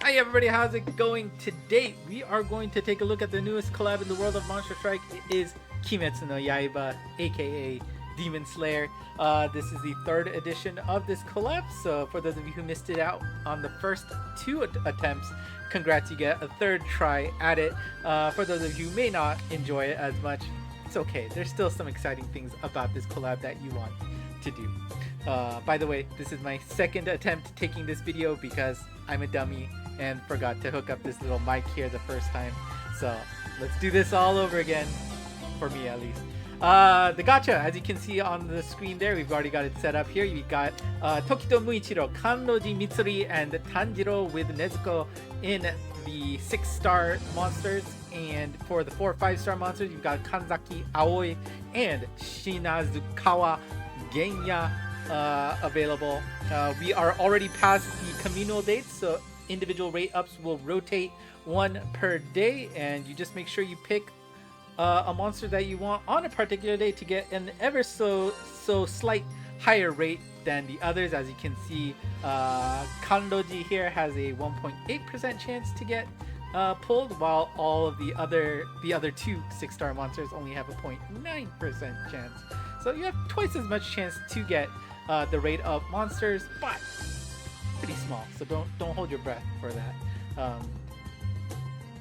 Hi everybody, how's it going? Today we are going to take a look at the newest collab in the world of Monster Strike. It is Kimetsu no Yaiba, aka Demon Slayer. This is the third edition of this collab, so for those of you who missed it out on the first two attempts, congrats, you get a third try at it. For those of you who may not enjoy it as much, it's okay. There's still some exciting things about this collab that you want to do. By the way, this is my second attempt taking this video because I'm a dummy and forgot to hook up this little mic here the first time. So let's do this all over again, for me at least. The gacha, as you can see on the screen there, we've already got it set up here. We've got Tokito Muichiro, Kanroji Mitsuri, and Tanjiro with Nezuko in the 6-star monsters. And for the 4 5-star monsters, you've got Kanzaki Aoi and Shinazukawa Genya available. We are already past the communal dates, so individual rate ups will rotate one per day, and you just make sure you pick a monster that you want on a particular day to get an ever so slight higher rate than the others. As you can see, Kanroji here has a 1.8% chance to get pulled, while all of the other two 6-star monsters only have a 0.9% chance. So you have twice as much chance to get the rate of monsters, but pretty small. So don't hold your breath for that.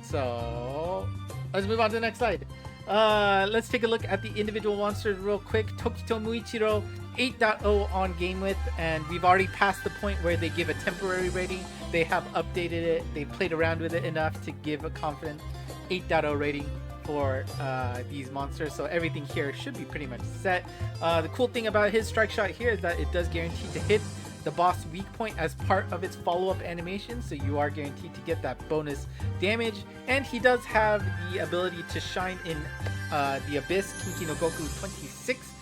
So let's move on to the next slide. Let's take a look at the individual monsters real quick. Tokito Muichiro 8.0 on game width, and we've already passed the point where they give a temporary rating. They have updated it. They played around with it enough to give a confident 8.0 rating for these monsters, so everything here should be pretty much set. The cool thing about his strike shot here is that it does guarantee to hit the boss weak point as part of its follow-up animation, so you are guaranteed to get that bonus damage. And he does have the ability to shine in the Abyss Kinki no Goku 26,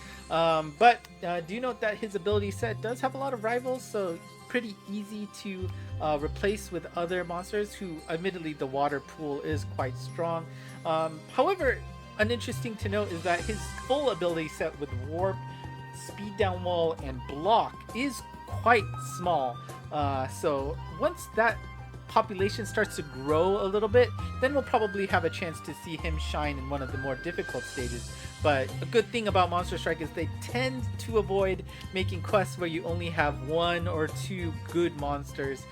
but do note that his ability set does have a lot of rivals, so pretty easy to replace with other monsters who, admittedly, the water pool is quite strong. However, an interesting to note is that his full ability set with warp, speed down wall, and block is quite small. So once that population starts to grow a little bit, then we'll probably have a chance to see him shine in one of the more difficult stages. But a good thing about Monster Strike is they tend to avoid making quests where you only have 1 or 2 good monsters,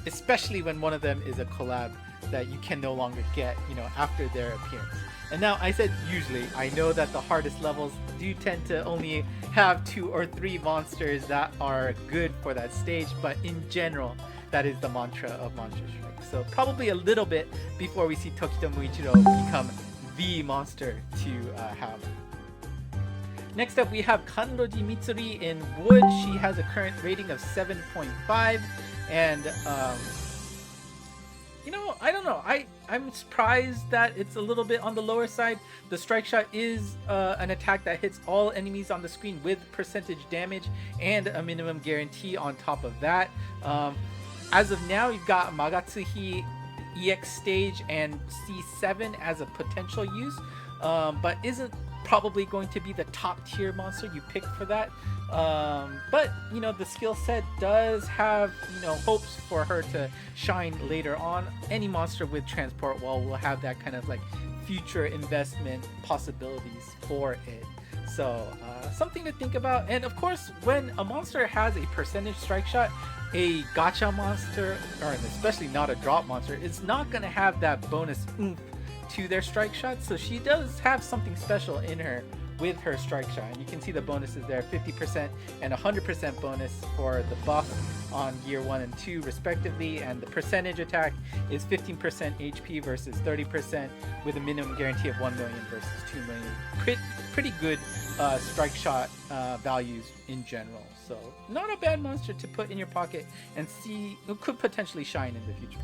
especially when one of them is a collab that you can no longer get, after their appearance. And now, I said usually, I know that the hardest levels do tend to only have 2 or 3 monsters that are good for that stage, but in general, that is the mantra of Monster Strike. So probably a little bit before we see Tokito Muichiro become the monster to have. Next up, we have Kanroji Mitsuri in wood. She has a current rating of 7.5, and I don't know. I'm surprised that it's a little bit on the lower side. The strike shot is an attack that hits all enemies on the screen with percentage damage and a minimum guarantee on top of that. As of now, you've got Magatsuhi EX stage and C7 as a potential use, but isn't probably going to be the top tier monster you pick for that. But the skill set does have hopes for her to shine later on. Any monster with transport wall will have that kind of like future investment possibilities for it. So something to think about. And of course, when a monster has a percentage strike shot, a gacha monster, or especially not a drop monster, it's not going to have that bonus oomph to their strike shot. So she does have something special in her with her strike shot, and you can see the bonuses there, 50% and 100% bonus for the buff on gear 1 and 2 respectively, and the percentage attack is 15% HP versus 30% with a minimum guarantee of 1 million versus 2 million. Pretty good strike shot values in general, so not a bad monster to put in your pocket and see who could potentially shine in the future.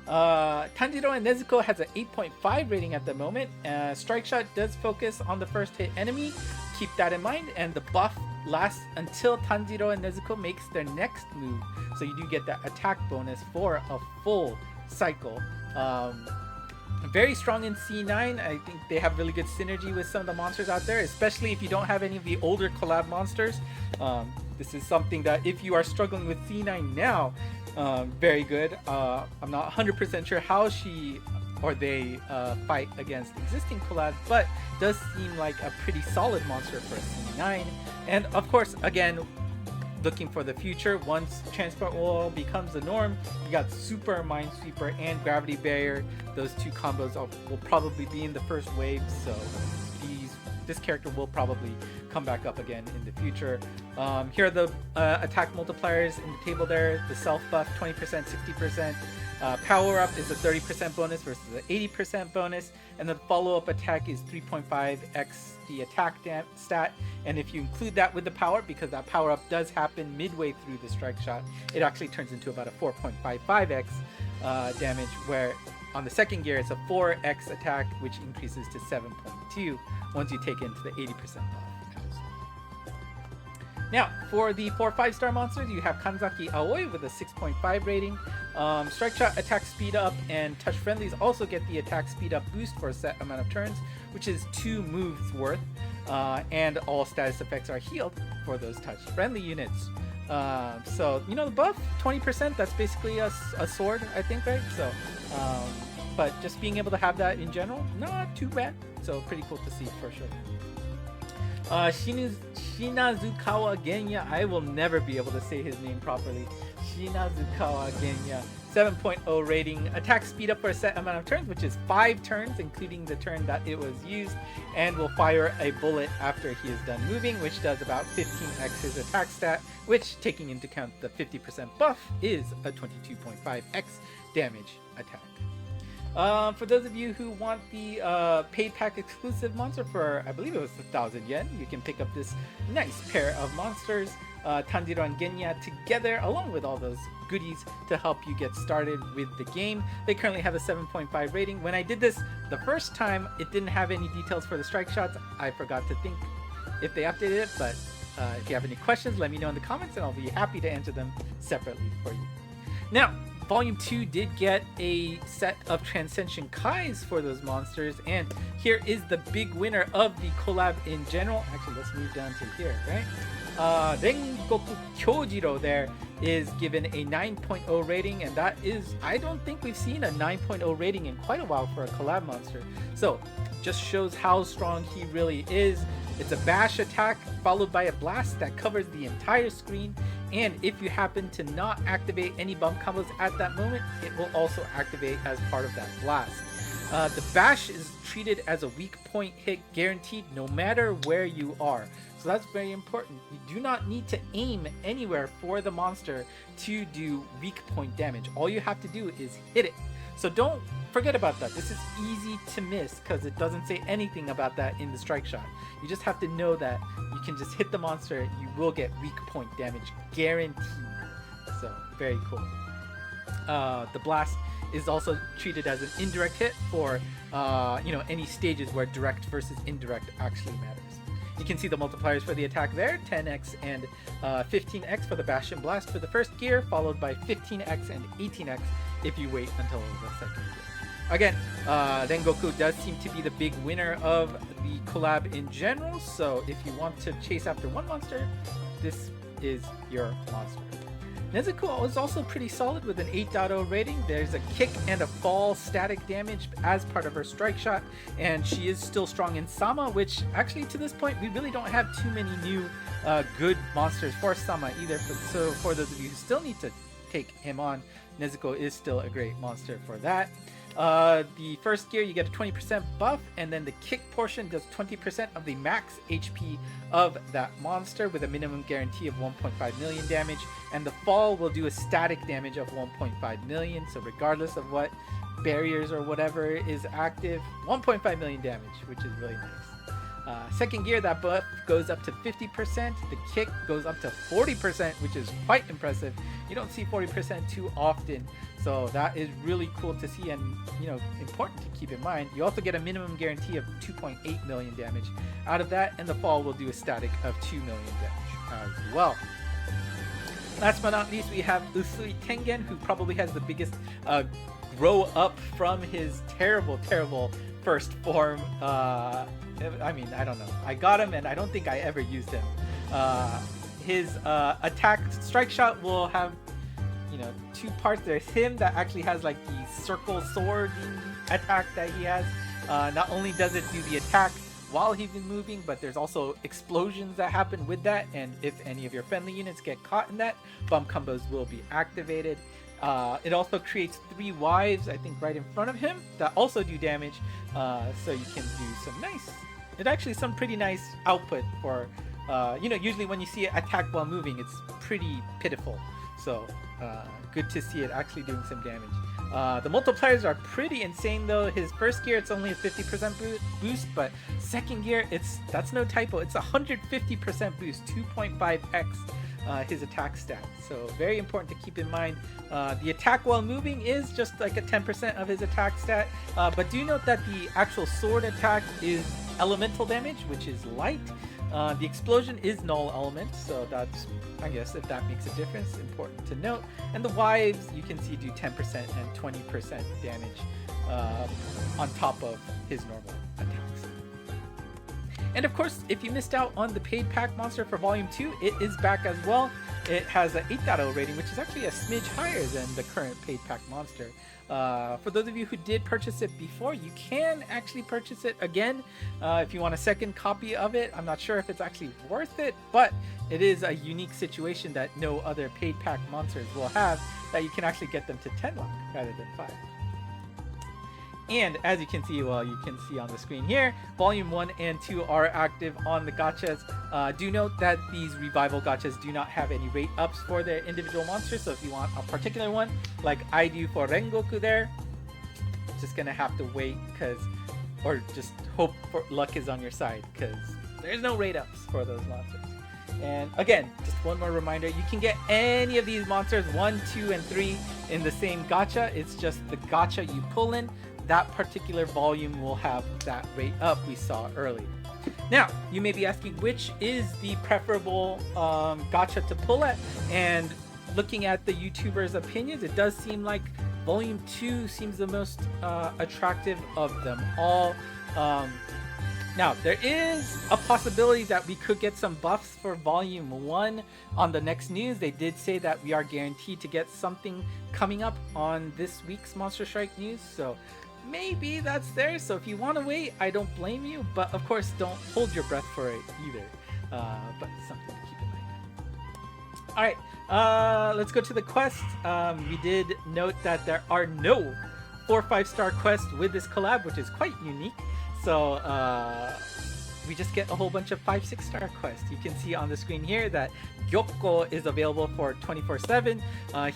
Tanjiro and Nezuko has an 8.5 rating at the moment. Strike shot does focus on the first hit enemy, keep that in mind, and the buff lasts until Tanjiro and Nezuko makes their next move, so you do get that attack bonus for a full cycle. Very strong in C9. I think they have really good synergy with some of the monsters out there, especially if you don't have any of the older collab monsters. This is something that if you are struggling with C9 now, Very good. I'm not 100% sure how she or they fight against existing collabs, but does seem like a pretty solid monster for a C9. And of course, again, looking for the future, once transport wall becomes the norm, you got super minesweeper and gravity barrier. Those two combos will probably be in the first wave, so this character will probably come back up again in the future. Here are the attack multipliers in the table there. The self buff 20%, 60%. Power up is a 30% bonus versus an 80% bonus, and the follow up attack is 3.5x the attack stat. And if you include that with the power, because that power up does happen midway through the strike shot, it actually turns into about a 4.55x damage, where on the second gear it's a 4x attack, which increases to 7.2 once you take into the 80% buff. Now, for the 4-5-star monsters, you have Kanzaki Aoi with a 6.5 rating. Strike shot, attack speed up, and touch friendlies also get the attack speed up boost for a set amount of turns, which is 2 moves worth. And all status effects are healed for those touch friendly units. So, you know, the buff, 20%, that's basically a sword, I think, right? So, but just being able to have that in general, not too bad. So pretty cool to see for sure. Shinazukawa Genya, I will never be able to say his name properly. Shinazukawa Genya, 7.0 rating, attack speed up for a set amount of turns, which is 5 turns, including the turn that it was used, and will fire a bullet after he is done moving, which does about 15x his attack stat, which, taking into account the 50% buff, is a 22.5x damage attack. For those of you who want the paid pack exclusive monster for, I believe it was 1,000 yen, you can pick up this nice pair of monsters, Tanjiro and Genya, together, along with all those goodies to help you get started with the game. They currently have a 7.5 rating. When I did this the first time, it didn't have any details for the strike shots. I forgot to think if they updated it, but if you have any questions, let me know in the comments and I'll be happy to answer them separately for you. Now, Volume 2 did get a set of Transcension Kais for those monsters, and here is the big winner of the collab in general. Actually, let's move down to here, right? Rengoku Kyojiro there is given a 9.0 rating, and that is, I don't think we've seen a 9.0 rating in quite a while for a collab monster. So, just shows how strong he really is. It's a bash attack followed by a blast that covers the entire screen, and if you happen to not activate any bump combos at that moment, it will also activate as part of that blast. The bash is treated as a weak point hit guaranteed no matter where you are. So that's very important. You do not need to aim anywhere for the monster to do weak point damage. All you have to do is hit it. So don't forget about that. This is easy to miss because it doesn't say anything about that in the strike shot. You just have to know that you can just hit the monster, you will get weak point damage guaranteed. So very cool. The blast is also treated as an indirect hit for any stages where direct versus indirect actually matters. You can see the multipliers for the attack there, 10x and 15x for the bash and blast for the first gear, followed by 15x and 18x if you wait until the second gear. Again, Rengoku does seem to be the big winner of the collab in general, so if you want to chase after one monster, this is your monster. Nezuko is also pretty solid with an 8.0 rating. There's a kick and a fall static damage as part of her strike shot, and she is still strong in Sama, which actually to this point we really don't have too many new good monsters for Sama either. So for those of you who still need to take him on, Nezuko is still a great monster for that. The first gear you get a 20% buff, and then the kick portion does 20% of the max HP of that monster with a minimum guarantee of 1.5 million damage, and the fall will do a static damage of 1.5 million, so regardless of what barriers or whatever is active, 1.5 million damage, which is really nice. Second gear, that buff goes up to 50%, the kick goes up to 40%, which is quite impressive. You don't see 40% too often, so that is really cool to see and important to keep in mind. You also get a minimum guarantee of 2.8 million damage out of that, and the fall will do a static of 2 million damage as well. Last but not least, we have Usui Tengen, who probably has the biggest grow up from his terrible first form. I mean, I don't know. I got him and I don't think I ever used him. His attack strike shot will have two parts. There's him that actually has like the circle sword attack that he has. Not only does it do the attack while he's been moving, but there's also explosions that happen with that, and if any of your friendly units get caught in that, bump combos will be activated. It also creates 3 wives, I think, right in front of him that also do damage, so you can do some pretty nice output for, usually when you see it attack while moving, it's pretty pitiful, so good to see it actually doing some damage. The multipliers are pretty insane though. His first gear, it's only a 50% boost, but second gear, that's no typo. It's 150% boost, 2.5x his attack stat. So very important to keep in mind. The attack while moving is just like a 10% of his attack stat, but do note that the actual sword attack is elemental damage, which is light. The explosion is null element, so that's, I guess, if that makes a difference, important to note. And the wives, you can see, do 10% and 20% damage on top of his normal attacks. And of course, if you missed out on the paid pack monster for Volume 2, it is back as well. It has an 8.0 rating, which is actually a smidge higher than the current paid pack monster. For those of you who did purchase it before, you can actually purchase it again if you want a second copy of it. I'm not sure if it's actually worth it, but it is a unique situation that no other paid pack monsters will have, that you can actually get them to 10 luck rather than 5. And as you can see, well, you can see on the screen here, Volume 1 and 2 are active on the gachas. Do note that these revival gachas do not have any rate ups for their individual monsters, so if you want a particular one, like I do for Rengoku there, just gonna have to wait, or just hope for luck is on your side, because there's no rate ups for those monsters. And again, just one more reminder, you can get any of these monsters, 1, 2, and 3 in the same gacha. It's just the gacha you pull in, that particular volume will have that rate up we saw earlier. Now, you may be asking which is the preferable gacha to pull at, and looking at the YouTubers' opinions, it does seem like Volume 2 seems the most attractive of them all. Now, there is a possibility that we could get some buffs for Volume 1 on the next news. They did say that we are guaranteed to get something coming up on this week's Monster Strike news, so maybe that's there. So if you want to wait, I don't blame you, but of course don't hold your breath for it either, but something to keep in mind. All right, let's go to the quest. We did note that there are no 4 5-star quests with this collab, which is quite unique. So we just get a whole bunch of 5 6-star quests. You can see on the screen here that Gyokko is available for 24/7.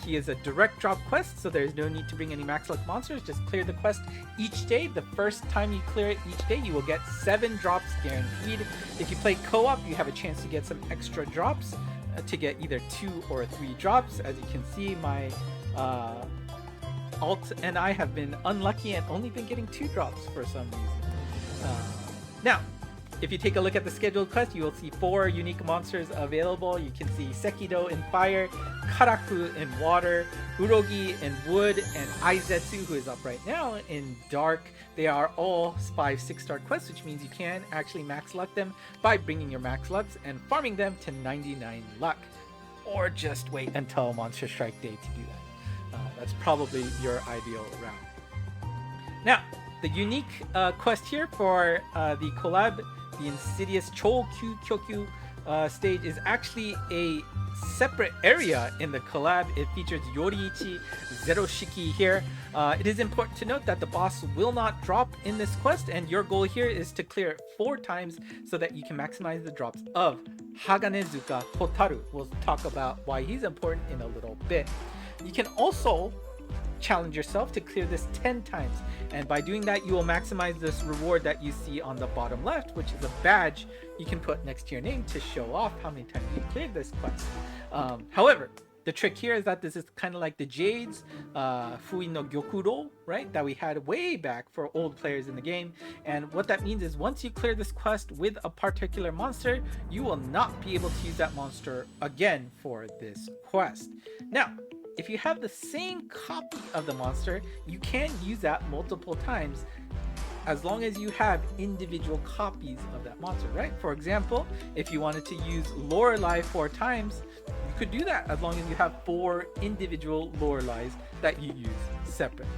He is a direct drop quest, so there's no need to bring any max luck monsters. Just clear the quest each day. The first time you clear it each day, you will get 7 drops guaranteed. If you play co-op, you have a chance to get some extra drops to get either 2 or 3 drops. As you can see, my alt and I have been unlucky and only been getting 2 drops for some reason. Now, if you take a look at the scheduled quest, you will see 4 unique monsters available. You can see Sekido in fire, Karaku in water, Urogi in wood, and Aizetsu, who is up right now, in dark. They are all 5 6-star quests, which means you can actually max luck them by bringing your max lucks and farming them to 99 luck. Or just wait until Monster Strike Day to do that. That's probably your ideal route. Now, the unique quest here for the collab, the Insidious Chokyu Kyokyu stage, is actually a separate area in the collab. It features Yoriichi Zero Shiki here. It is important to note that the boss will not drop in this quest, and your goal here is to clear it 4 times so that you can maximize the drops of Haganezuka Hotaru. We'll talk about why he's important in a little bit. You can also challenge yourself to clear this 10 times, and by doing that you will maximize this reward that you see on the bottom left, which is a badge you can put next to your name to show off how many times you cleared this quest. However, the trick here is that this is kind of like the Jades Fui no Gyokuro, right, that we had way back for old players in the game. And what that means is once you clear this quest with a particular monster, you will not be able to use that monster again for this quest. Now, if you have the same copy of the monster, you can use that multiple times as long as you have individual copies of that monster, right? For example, if you wanted to use Lorelei 4 times, you could do that as long as you have 4 individual Lorelei's that you use separately.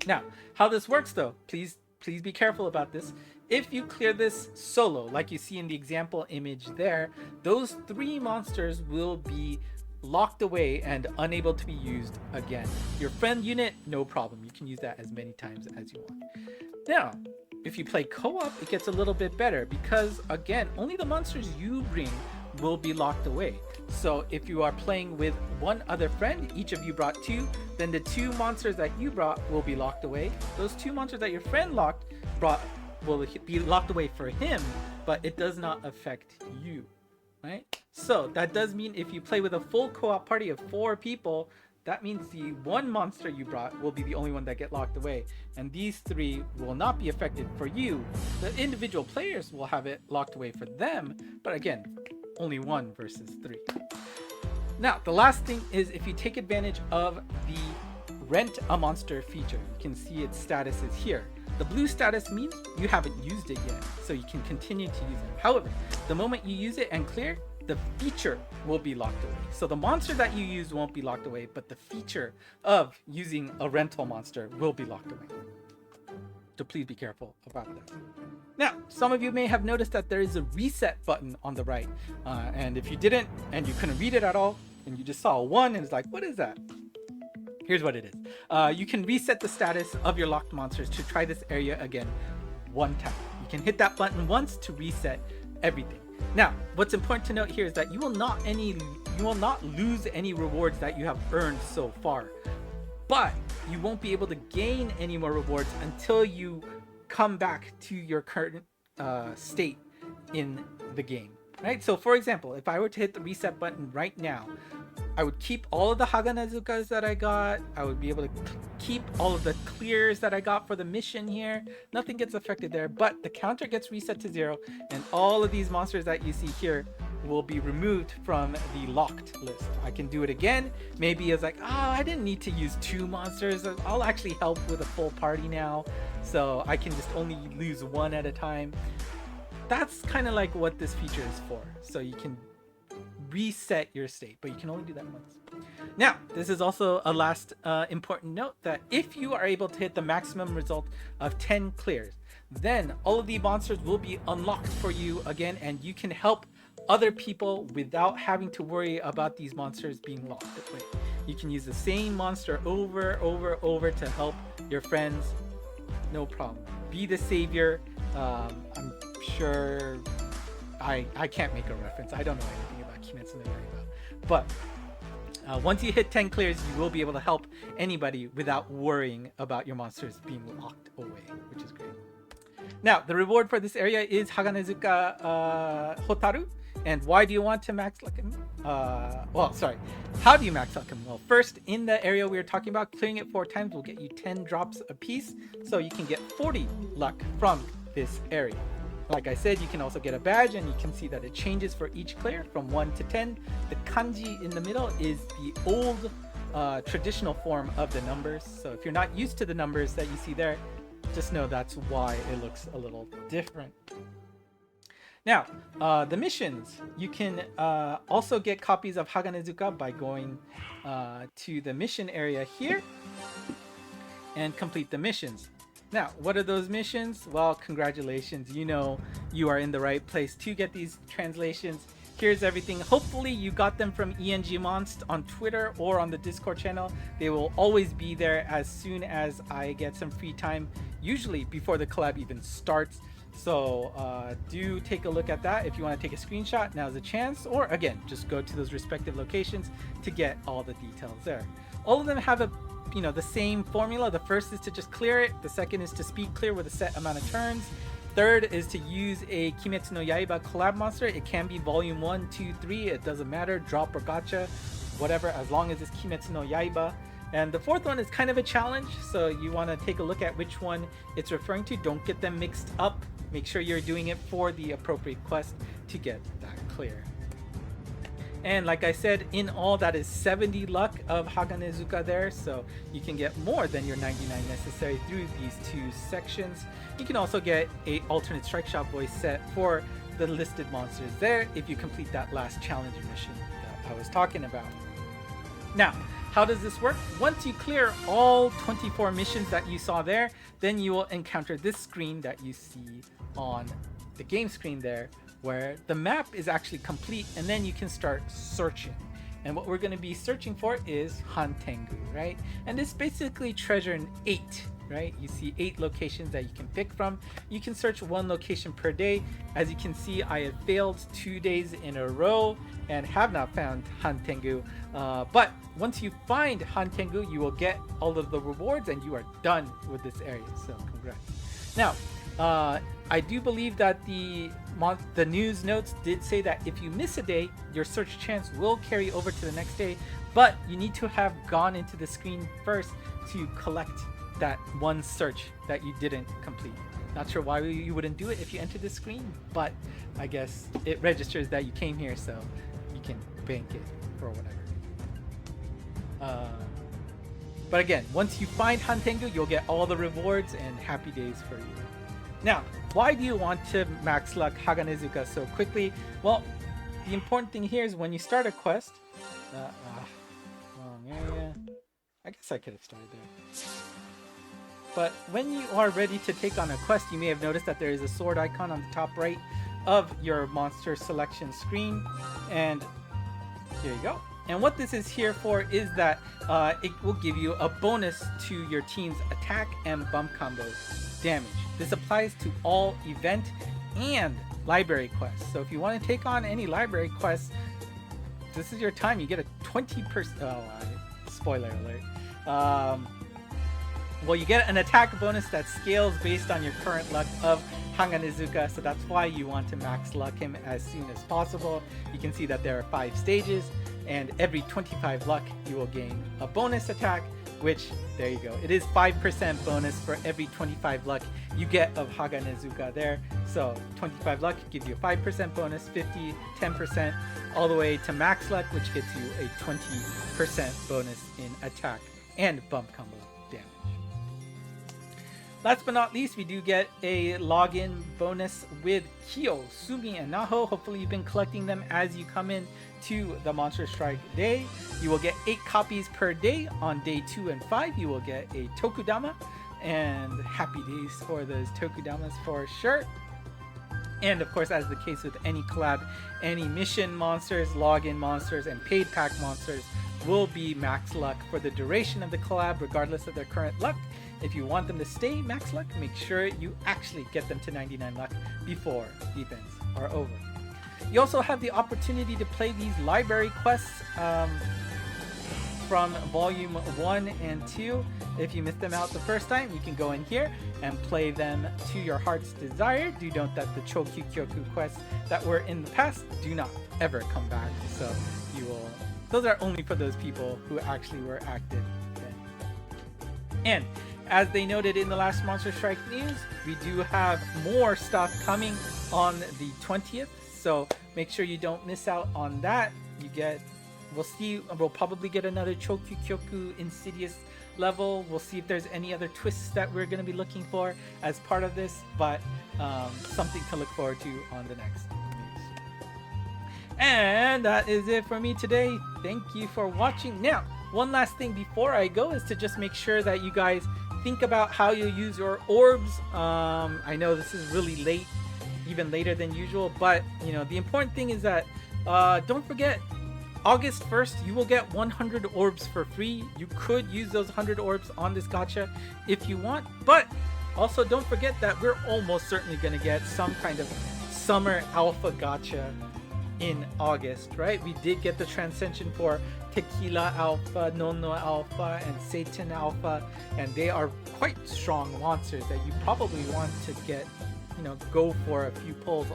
Now, how this works though, please be careful about this. If you clear this solo, like you see in the example image there, those 3 monsters will be locked away and unable to be used again. Your friend unit, no problem. You can use that as many times as you want. Now, if you play co-op, it gets a little bit better because, again, only the monsters you bring will be locked away. So if you are playing with one other friend, each of you brought 2, then the 2 monsters that you brought will be locked away. Those 2 monsters that your friend brought will be locked away for him, but it does not affect you, right? So that does mean if you play with a full co-op party of 4 people, that means the 1 monster you brought will be the only one that get locked away, and these 3 will not be affected for you. The individual players will have it locked away for them, but again, only 1 versus 3. Now, the last thing is if you take advantage of the rent a monster feature, you can see its status is here. The blue status means you haven't used it yet, so you can continue to use it. However, the moment you use it and clear, the feature will be locked away. So the monster that you use won't be locked away, but the feature of using a rental monster will be locked away. So please be careful about that. Now, some of you may have noticed that there is a reset button on the right. And if you didn't, and you couldn't read it at all, and you just saw a 1 and it's like, what is that? Here's what it is. You can reset the status of your locked monsters to try this area again 1 time. You can hit that button once to reset everything. Now, what's important to note here is that you will not lose any rewards that you have earned so far, but you won't be able to gain any more rewards until you come back to your current state in the game, right? So for example, if I were to hit the reset button right now, I would keep all of the Haganazukas that I got. I would be able to keep all of the clears that I got for the mission here. Nothing gets affected there, but the counter gets reset to 0, and all of these monsters that you see here will be removed from the locked list. I can do it again. Maybe it's like, oh, I didn't need to use 2 monsters. I'll actually help with a full party now, so I can just only lose 1 at a time. That's kind of like what this feature is for. So you can reset your state, but you can only do that once. Now, this is also a last important note that if you are able to hit the maximum result of 10 clears, then all of the monsters will be unlocked for you again, and you can help other people without having to worry about these monsters being locked away. You can use the same monster over to help your friends, no problem. Be the savior. I'm sure I can't make a reference. I don't know anything about Kimetsu no Yaiba, but once you hit 10 clears, you will be able to help anybody without worrying about your monsters being locked away, which is great. Now, the reward for this area is Haganazuka Hotaru. And why do you want to max luck him? How do you max luck him? Well, first, in the area we were talking about, clearing it 4 times will get you 10 drops a piece, so you can get 40 luck from this area. Like I said, you can also get a badge, and you can see that it changes for each clear from 1 to 10. The kanji in the middle is the old traditional form of the numbers. So if you're not used to the numbers that you see there, just know that's why it looks a little different. Now, the missions, you can also get copies of Haganazuka by going to the mission area here and complete the missions. Now, what are those missions? Well, congratulations, you know you are in the right place to get these translations. Here's everything. Hopefully you got them from ENG Monst on Twitter or on the Discord channel. They will always be there as soon as I get some free time, usually before the collab even starts. So do take a look at that. If you want to take a screenshot, now's the chance, or again, just go to those respective locations to get all the details there. All of them have the same formula. The first is to just clear it. The second is to speed clear with a set amount of turns. Third is to use a Kimetsu no Yaiba collab monster. It can be volume 1, 2, 3. It doesn't matter, drop or gacha, whatever, as long as it's Kimetsu no Yaiba. And the fourth one is kind of a challenge, so you want to take a look at which one it's referring to. Don't get them mixed up. Make sure you're doing it for the appropriate quest to get that clear. And like I said, in all, that is 70 luck of Haganezuka there, so you can get more than your 99 necessary through these 2 sections. You can also get a alternate strike shot voice set for the listed monsters there if you complete that last challenge mission that I was talking about. Now, how does this work? Once you clear all 24 missions that you saw there, then you will encounter this screen that you see on the game screen there, where the map is actually complete, and then you can start searching. And what we're going to be searching for is Hantengu, right? And it's basically treasure in 8, right? You see 8 locations that you can pick from. You can search 1 location per day. As you can see, I have failed 2 days in a row and have not found Hantengu. But once you find Hantengu, you will get all of the rewards and you are done with this area. So congrats. Now, I do believe that the news notes did say that if you miss a day, your search chance will carry over to the next day, but you need to have gone into the screen first to collect that one search that you didn't complete. Not sure why you wouldn't do it if you entered the screen, but I guess it registers that you came here, so you can bank it or whatever. But again, once you find Hantengu, you'll get all the rewards and happy days for you. Now, why do you want to max luck Haganezuka so quickly? Well, the important thing here is when you start a quest. Wrong area. I guess I could have started there. But when you are ready to take on a quest, you may have noticed that there is a sword icon on the top right of your monster selection screen. And here you go. And what this is here for is that it will give you a bonus to your team's attack and bump combo damage. This applies to all event and library quests. So if you want to take on any library quests, this is your time. You get a 20%. Spoiler alert. Well, you get an attack bonus that scales based on your current luck of Haganezuka, so that's why you want to max luck him as soon as possible. You can see that there are 5 stages, and every 25 luck you will gain a bonus attack, which, there you go. It is 5% bonus for every 25 luck you get of Haganezuka there. So 25 luck gives you a 5% bonus, 50, 10%, all the way to max luck, which gets you a 20% bonus in attack and bump combo damage. Last but not least, we do get a login bonus with Kyo, Sumi, and Naho. Hopefully you've been collecting them as you come in to the Monster Strike Day. You will get 8 copies per day. On day 2 and 5, you will get a Tokudama, and happy days for those Tokudamas for sure. And of course, as the case with any collab, any mission monsters, login monsters, and paid pack monsters will be max luck for the duration of the collab, regardless of their current luck. If you want them to stay max luck, make sure you actually get them to 99 luck before the events are over. You also have the opportunity to play these library quests from volume 1 and 2. If you missed them out the first time, you can go in here and play them to your heart's desire. Do note that the Chokyu Kyoku quests that were in the past do not ever come back, so those are only for those people who actually were active then. And as they noted in the last Monster Strike news, we do have more stuff coming on the 20th, so make sure you don't miss out on that. We'll probably get another Chokyu Kyoku Insidious level. We'll see if there's any other twists that we're going to be looking for as part of this, but something to look forward to on the next news. And that is it for me today. Thank you for watching. Now, one last thing before I go is to just make sure that you guys think about how you use your orbs. I know this is really late, even later than usual, but the important thing is that don't forget, August 1st, you will get 100 orbs for free. You could use those 100 orbs on this gacha if you want, but also don't forget that we're almost certainly going to get some kind of summer alpha gacha in August, right? We did get the Transcension for Tequila Alpha, Nono Alpha, and Satan Alpha, and they are quite strong monsters that you probably want to get, go for a few pulls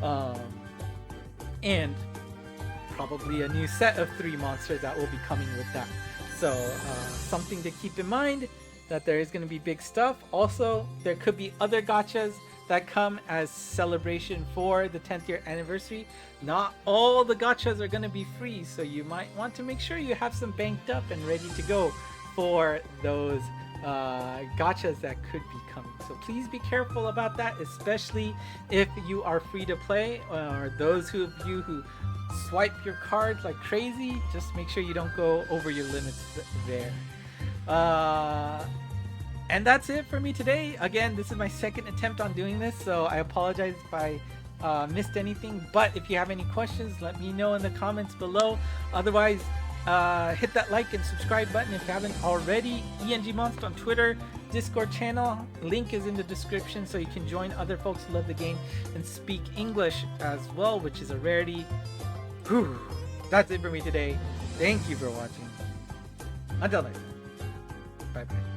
on. And probably a new set of 3 monsters that will be coming with that. So something to keep in mind, that there is going to be big stuff. Also, there could be other gachas that come as celebration for the 10th year anniversary. Not all the gachas are going to be free, so you might want to make sure you have some banked up and ready to go for those gachas that could be coming. So please be careful about that, especially if you are free to play, or those of you who swipe your cards like crazy. Just make sure you don't go over your limits there. And that's it for me today. Again, this is my second attempt on doing this, so I apologize if I missed anything. But if you have any questions, let me know in the comments below. Otherwise, hit that like and subscribe button if you haven't already. Monst on Twitter, Discord channel, link is in the description, so you can join other folks who love the game and speak English as well, which is a rarity. Whew. That's it for me today. Thank you for watching. Until next time. Bye bye.